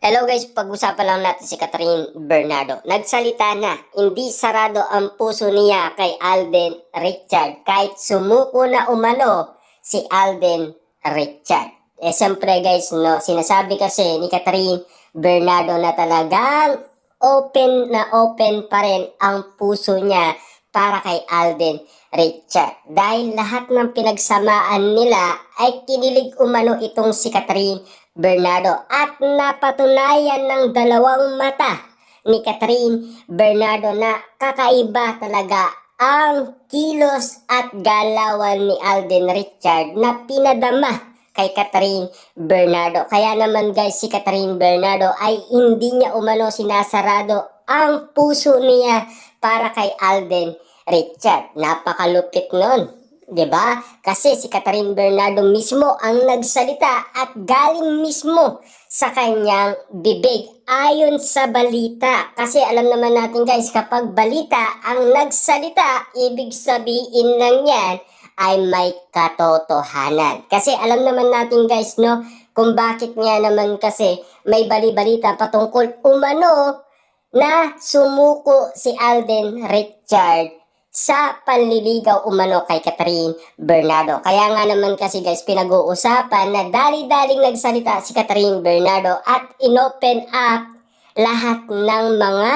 Hello guys, pag-usapan lang natin si Catherine Bernardo. Nagsalita na, hindi sarado ang puso niya kay Alden Richard kahit sumuko na umano si Alden Richard. Siyempre guys, no, sinasabi kasi ni Catherine Bernardo na talagang open pa rin ang puso niya para kay Alden Richard. Dahil lahat ng pinagsamaan nila ay kinilig umano itong si Catherine Bernardo at napatunayan ng dalawang mata ni Catherine Bernardo na kakaiba talaga ang kilos at galawan ni Alden Richard na pinadama kay Catherine Bernardo. Kaya naman guys, si Catherine Bernardo ay hindi niya umano sinasarado ang puso niya para kay Alden Richard. Napakalupit nun. 'Di ba? Kasi si Catherine Bernardo mismo ang nagsalita at galing mismo sa kanyang bibig ayon sa balita. Kasi alam naman natin guys, kapag balita ang nagsalita, ibig sabihin lang yan ay may katotohanan. Kasi alam naman natin guys, no, kung bakit nga naman kasi may bali-balita patungkol umano na sumuko si Alden Richard sa panliligaw umano kay Catherine Bernardo. Kaya nga naman kasi guys, pinag-uusapan na dali-daling nagsalita si Catherine Bernardo at inopen up lahat ng mga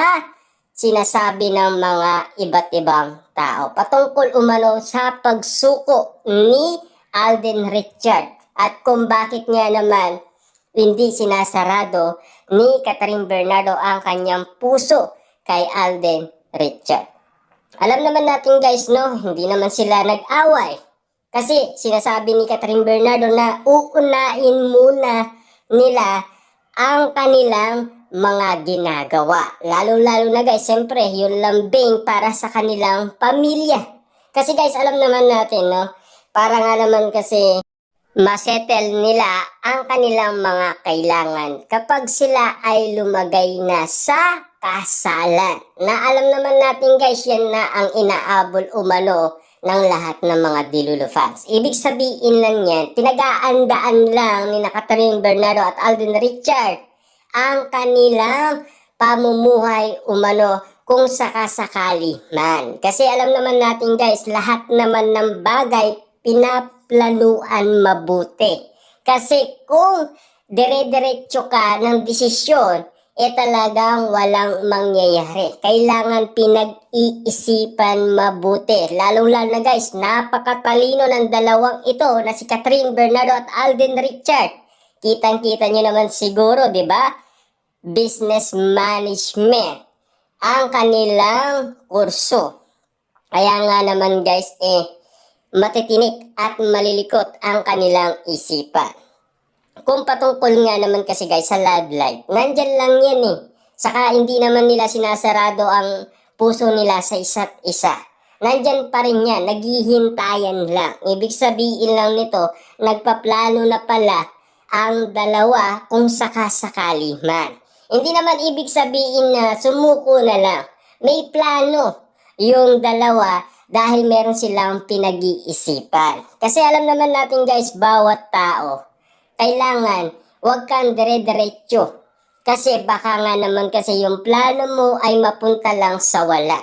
sinasabi ng mga iba't ibang tao patungkol umano sa pagsuko ni Alden Richard at kung bakit nga naman hindi sinasarado ni Catherine Bernardo ang kanyang puso kay Alden Richard. Alam naman natin guys, no, hindi naman sila nag-away. Kasi sinasabi ni Catherine Bernardo na uunahin muna nila ang kanilang mga ginagawa. Lalo-lalo na guys, siyempre, yung lambing para sa kanilang pamilya. Kasi guys, alam naman natin, no, para nga naman kasi masettle nila ang kanilang mga kailangan kapag sila ay lumagay na sa kasalan. Na alam naman natin guys, yan na ang inaabol umano ng lahat ng mga Dilulo fans. Ibig sabihin lang yan, pinag-aandaan lang ni Catherine Bernardo at Alden Richard ang kanilang pamumuhay umano kung sakasakali man. Kasi alam naman natin guys, lahat naman ng bagay pinaplanuan mabuti. Kasi kung dire-diretso ka ng desisyon, talagang walang mangyayari. Kailangan pinag-iisipan mabuti. Lalong-lalo na guys, napakatalino ng dalawang ito na si Catherine Bernardo at Alden Richard. Kitang-kita nyo naman siguro, di ba? Business management ang kanilang kurso. Kaya nga naman guys, matitinik at malilikot ang kanilang isipan. Kung patungkol nga naman kasi guys sa love life, nandyan lang yan eh. Saka hindi naman nila sinasarado ang puso nila sa isa't isa. Nandyan pa rin yan, naghihintayan lang. Ibig sabihin lang nito, nagpaplano na pala ang dalawa kung sakasakali man. Hindi naman ibig sabihin na sumuko na lang. May plano yung dalawa dahil meron silang pinag-iisipan. Kasi alam naman natin guys, bawat tao, kailangan huwag kang dire-diretso. Kasi baka nga naman kasi yung plano mo ay mapunta lang sa wala.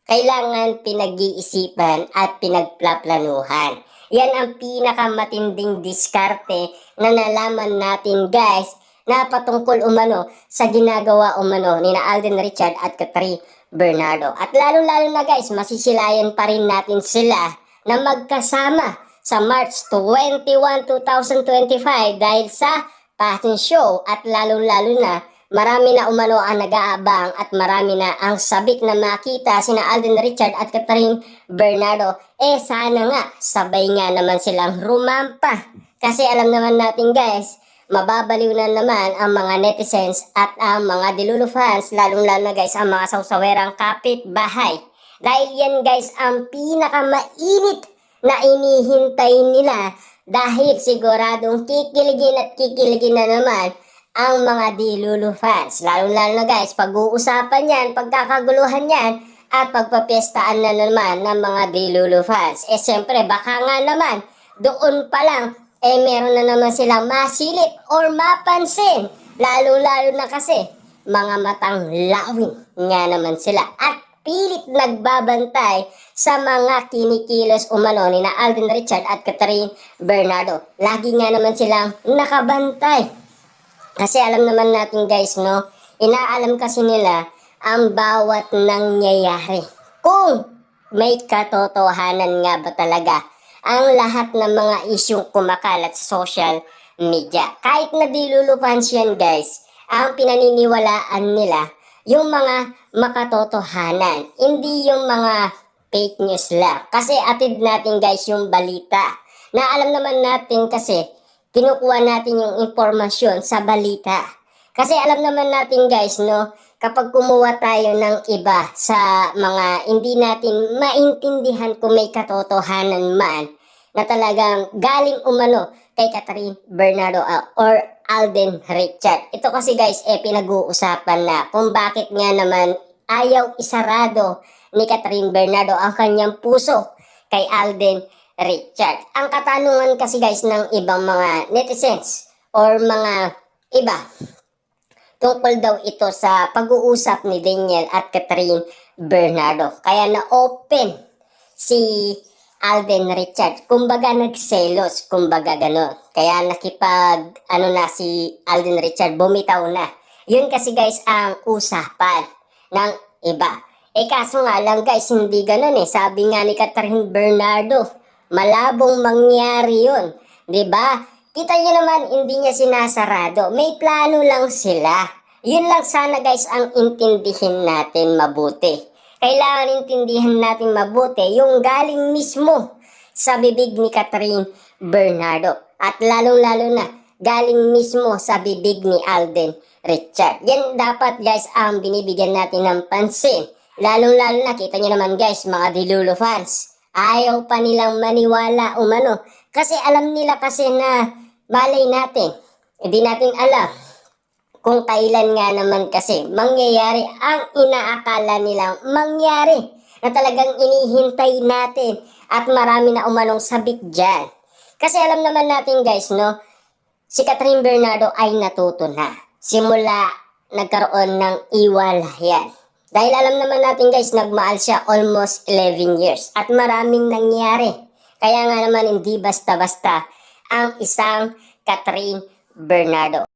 Kailangan pinag-iisipan at pinagplaplanuhan. Yan ang pinakamatinding diskarte na nalaman natin guys na patungkol umano sa ginagawa umano ni Alden Richard at Catherine Bernardo. At lalo-lalo na guys, masisilayan pa rin natin sila na magkasama sa March 21, 2025 dahil sa fashion show at lalo-lalo na marami na umano ang nag-aabang at marami na ang sabik na makita sina Alden Richard at Catherine Bernardo. Sana nga sabay nga naman silang rumampa kasi alam naman natin guys, mababaliw na naman ang mga netizens at ang mga Dilulo fans, lalong-lalo na guys ang mga sausawerang kapitbahay. Dahil yan guys ang pinakamainit na inihintay nila dahil siguradong kikiligin na naman ang mga Dilulo fans. Lalong-lalo na guys, pag-uusapan yan, pagkakaguluhan yan at pagpapestaan na naman ng mga Dilulo fans. Siyempre baka nga naman doon pa lang meron na naman silang masilip or mapansin Lalo-lalo na kasi, mga matang lawin nga naman sila. At pilit nagbabantay sa mga kinikilos umano ni na Alden Richard at Catherine Bernardo. Lagi nga naman silang nakabantay. Kasi alam naman natin guys, no? Inaalam kasi nila ang bawat nangyayari. Kung may katotohanan nga ba talaga ang lahat ng mga isyong kumakalat sa social media. Kahit na dilulupans yan guys, ang pinaniniwalaan nila yung mga makatotohanan, hindi yung mga fake news lang. Kasi atid natin guys yung balita na alam naman natin kasi kinukuha natin yung impormasyon sa balita. Kasi alam naman natin guys, no, kapag kumuha tayo ng iba sa mga hindi natin maintindihan kung may katotohanan man na talagang galing umano kay Catherine Bernardo or Alden Richard. Ito kasi guys, pinag-uusapan na kung bakit nga naman ayaw isarado ni Catherine Bernardo ang kanyang puso kay Alden Richard. Ang katanungan kasi guys ng ibang mga netizens or mga iba, tungkol daw ito sa pag-uusap ni Daniel at Catherine Bernardo. Kaya na-open si Alden Richard. Kumbaga nagselos, kumbaga gano'n. Kaya nakipag, si Alden Richard, bumitaw na. Yun kasi guys ang usapan ng iba. Kaso nga lang guys, hindi gano'n Sabi nga ni Catherine Bernardo, malabong mangyari yun. 'Di ba? Kita niyo naman, hindi niya sinasarado. May plano lang sila. Yun lang sana guys ang intindihin natin mabuti. Kailangan intindihan natin mabuti yung galing mismo sa bibig ni Catherine Bernardo. At lalong-lalo na, galing mismo sa bibig ni Alden Richard. Yan dapat guys ang binibigyan natin ng pansin. Lalong-lalo na, kita nyo naman guys, mga Dilulo fans. Ayaw pa nilang maniwala umano. Kasi alam nila kasi na malay natin. Hindi natin alam kung kailan nga naman kasi mangyayari ang inaakala nilang mangyari na talagang inihintay natin at marami na umanong sabik dyan. Kasi alam naman natin guys, no, si Catherine Bernardo ay natuto na simula nagkaroon ng iwalayan. Dahil alam naman natin guys, nagmaal siya almost 11 years at maraming nangyari. Kaya nga naman hindi basta-basta ang isang Catherine Bernardo.